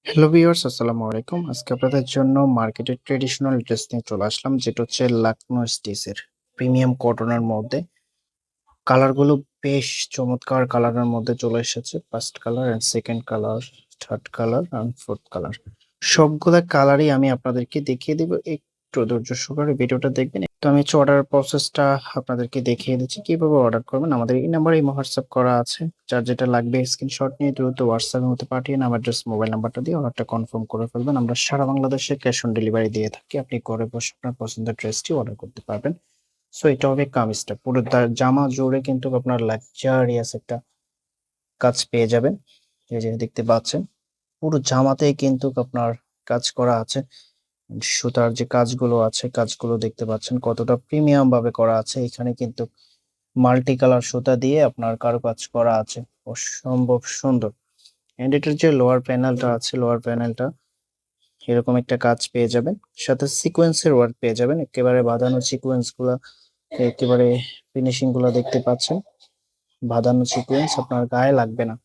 Hello viewers, আসসালামু আলাইকুম। আজকে আপনাদের জন্য মার্কেটের ট্রেডিশনাল ড্রেস নিয়ে চলে আসলাম, যেটা হচ্ছে লাকনো স্টিচের প্রিমিয়াম কটনের মধ্যে। কালারগুলো বেশ চমৎকার কালারের মধ্যে চলে এসেছে। First colour and second colour, third colour and fourth colour. সবগুলা কালারই আমি আপনাদেরকে দেখিয়ে দিব। একটু ধৈর্য সহকারে ভিডিওটা দেখবেন। তো আমি হচ্ছে অর্ডার প্রসেসটা আপনাদেরকে দেখিয়ে দিচ্ছি কিভাবে অর্ডার করবেন। আমাদের এই নাম্বারে হোয়াটসঅ্যাপ করা আছে। যার যেটা লাগবে স্ক্রিনশট নিয়ে দ্রুত হোয়াটসঅ্যাপের মধ্যে পাঠিয়ে নাম, অ্যাড্রেস, মোবাইল নাম্বারটা দিয়ে অর্ডারটা কনফার্ম করে ফেলবেন। আমরা সারা বাংলাদেশে ক্যাশ অন ডেলিভারি দিয়ে থাকি। আপনি ঘরে বসে আপনার পছন্দের ড্রেসটি অর্ডার করতে পারবেন। সো এটা হবে কামিজটা। পুরো জামা জুড়ে কিন্তু আপনার লাক্সারিয়াস একটা কাজ পেয়ে যাবেন। এই যে দেখতে পাচ্ছেন, পুরো জামাতেই কিন্তু আপনার কাজ করা আছে। সুতার যে কাজগুলো আছে, কাজগুলো দেখতে পাচ্ছেন কতটা প্রিমিয়াম ভাবে করা আছে। এখানে কিন্তু মাল্টি কালার সুতা দিয়ে আপনার কারুকাজ করা আছে, অসম্ভব সুন্দর। এন্ড এটার যে লোয়ার প্যানেলটা আছে, লোয়ার প্যানেলটা এরকম একটা কাজ পেয়ে যাবেন, সাথে সিকোয়েন্সের ওয়ার্ক পেয়ে যাবেন। একেবারে বাঁধানো সিকোয়েন্স গুলা, একেবারে ফিনিশিং গুলা দেখতে পাচ্ছেন। বাঁধানো সিকোয়েন্স আপনার গায়ে লাগবে না।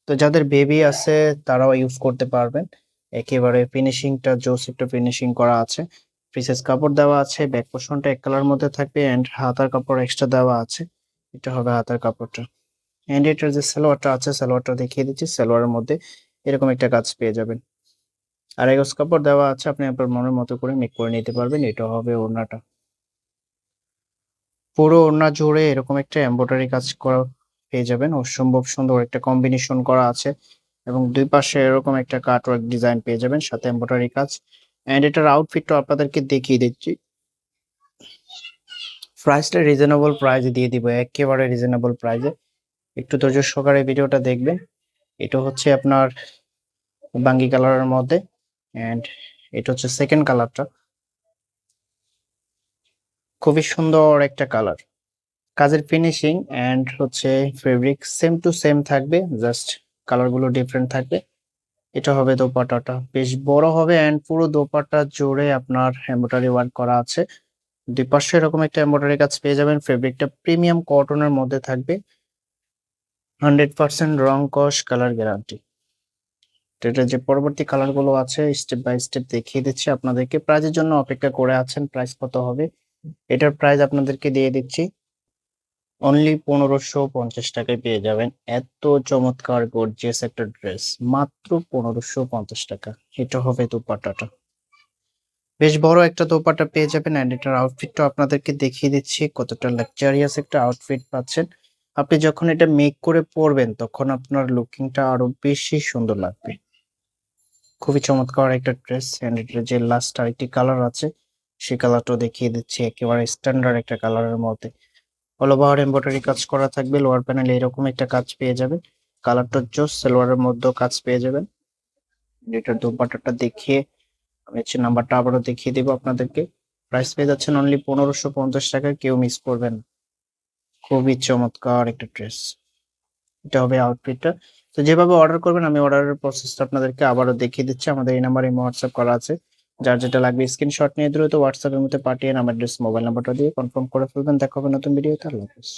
তো যাদের বেবি আছে তারাও ইউজ করতে পারবেন। একেবারে ফিনিশিংটা জোস একটা ফিনিশিং করা আছে। প্রিসেস কাপড় দেওয়া আছে, ব্যাক পোর্শনটা এক কালার মধ্যে থাকবে এন্ড হাতার কাপড় এক্সট্রা দেওয়া আছে। এটা হবে হাতার কাপড়টা। এন্ড এটার যে সালোয়ারটা আছে, সালোয়ারটা দেখিয়ে দিচ্ছি। সালোয়ারের মধ্যে এরকম একটা কাজ পেয়ে যাবেন। আর এগোস কাপড় দেওয়া আছে, আপনি আপনার মনের মতো করে মেক করে নিতে পারবেন। এটা হবে ওড়নাটা। পুরো ওড়না জুড়ে এরকম একটা এমব্রয়ডারি কাজ করা পেয়ে যাবেন। অসম্ভব সুন্দর একটা কম্বিনেশন করা আছে এবং দুই পাশে এরকম একটা কাটওয়ার্ক ডিজাইন পেয়ে যাবেন, সাথে এমব্রয়ডারি কাজ। এন্ড এটার আউটফিটটা আপনাদেরকে দেখিয়ে দিচ্ছি। প্রাইসটা রিজনেবল প্রাইসে দিয়ে দিব, একেবারে রিজনেবল প্রাইসে। একটু ধৈর্য সহকারে ভিডিওটা দেখবেন। এটা হচ্ছে আপনার বাঙ্গি কালারের মধ্যে এন্ড এটা হচ্ছে সেকেন্ড কালারটা। খুবই সুন্দর একটা কালার। কাজের ফিনিশিং এন্ড হচ্ছে ফেব্রিক সেম টু সেম থাকবে, জাস্ট কালারগুলো ডিফারেন্ট থাকবে। এটা হবে দোপাট্টাটা, বেশ বড় হবে এন্ড পুরো দোপাট্টা জুড়ে আপনার এমব্রয়ডারি ওয়ার্ক করা আছে। দুই পাশে এরকম একটা এমব্রয়ডারি কাজ পেয়ে যাবেন। ফেব্রিকটা প্রিমিয়াম কটনের মধ্যে থাকবে, 100% রং কস কালার গ্যারান্টি। এটা যে পরবর্তী কালার গুলো আছে স্টেপ বাই স্টেপ দেখিয়ে দিচ্ছি আপনাদেরকে। প্রাইজের জন্য অপেক্ষা করে আছেন, প্রাইস কত হবে এটার প্রাইস আপনাদেরকে দিয়ে দিচ্ছি। অনলি 1550 টাকায় পেয়ে যাবেন এত চমৎকার গর্জিয়াস একটা ড্রেস, মাত্র 1550 টাকা। এটা হবে দোপাট্টাটা, বেশ বড় একটা দোপাট্টা পেয়ে যাবেন। এন্ড এটার আউটফিটটা আপনাদেরকে দেখিয়ে দিচ্ছি, কতটা লাক্সারিয়াস একটা আউটফিট পাচ্ছেন। আপনি যখন এটা মেক করে পরবেন তখন আপনার লুকিংটা আরো বেশি সুন্দর লাগবে। খুবই চমৎকার একটা ড্রেস। এন্ড এটার যে লাস্ট আরেকটি কালার আছে, সেই কালারটাও দেখিয়ে দিচ্ছি। একেবারে স্ট্যান্ডার্ড একটা কালারের মধ্যে অল ওভার এমব্রয়ডারি কাজ করা থাকবে। লোয়ার প্যানেলে এরকম একটা কাজ পেয়ে যাবেন। কালারটা জোস, সালোয়ারের মধ্যেও কাজ পেয়ে যাবেন। এটার দোপাট্টাটা দেখিয়ে আমি হচ্ছে নাম্বারটা আবারও দেখিয়ে দেবো আপনাদেরকে। প্রাইস পেয়ে যাচ্ছেন অনলি 1550 টাকায়, কেউ মিস করবেন না। খুবই চমৎকার একটা ড্রেস। এটা হবে আউটফিটটা। তো যেভাবে অর্ডার করবেন আমি অর্ডারের প্রসেসটা আপনাদেরকে আবারও দেখিয়ে দিচ্ছি। আমাদের এই নাম্বারে হোয়াটসঅ্যাপ করা আছে। যার যেটা লাগবে স্ক্রিনশট নিয়ে দ্রুত হোয়াটসঅ্যাপের মধ্যে পাঠিয়ে নাম, অ্যাড্রেস, মোবাইল নাম্বারটা দিয়ে কনফার্ম করে ফেলবেন। দেখা হবে নতুন ভিডিওতে। আল্লাহ হাফেজ।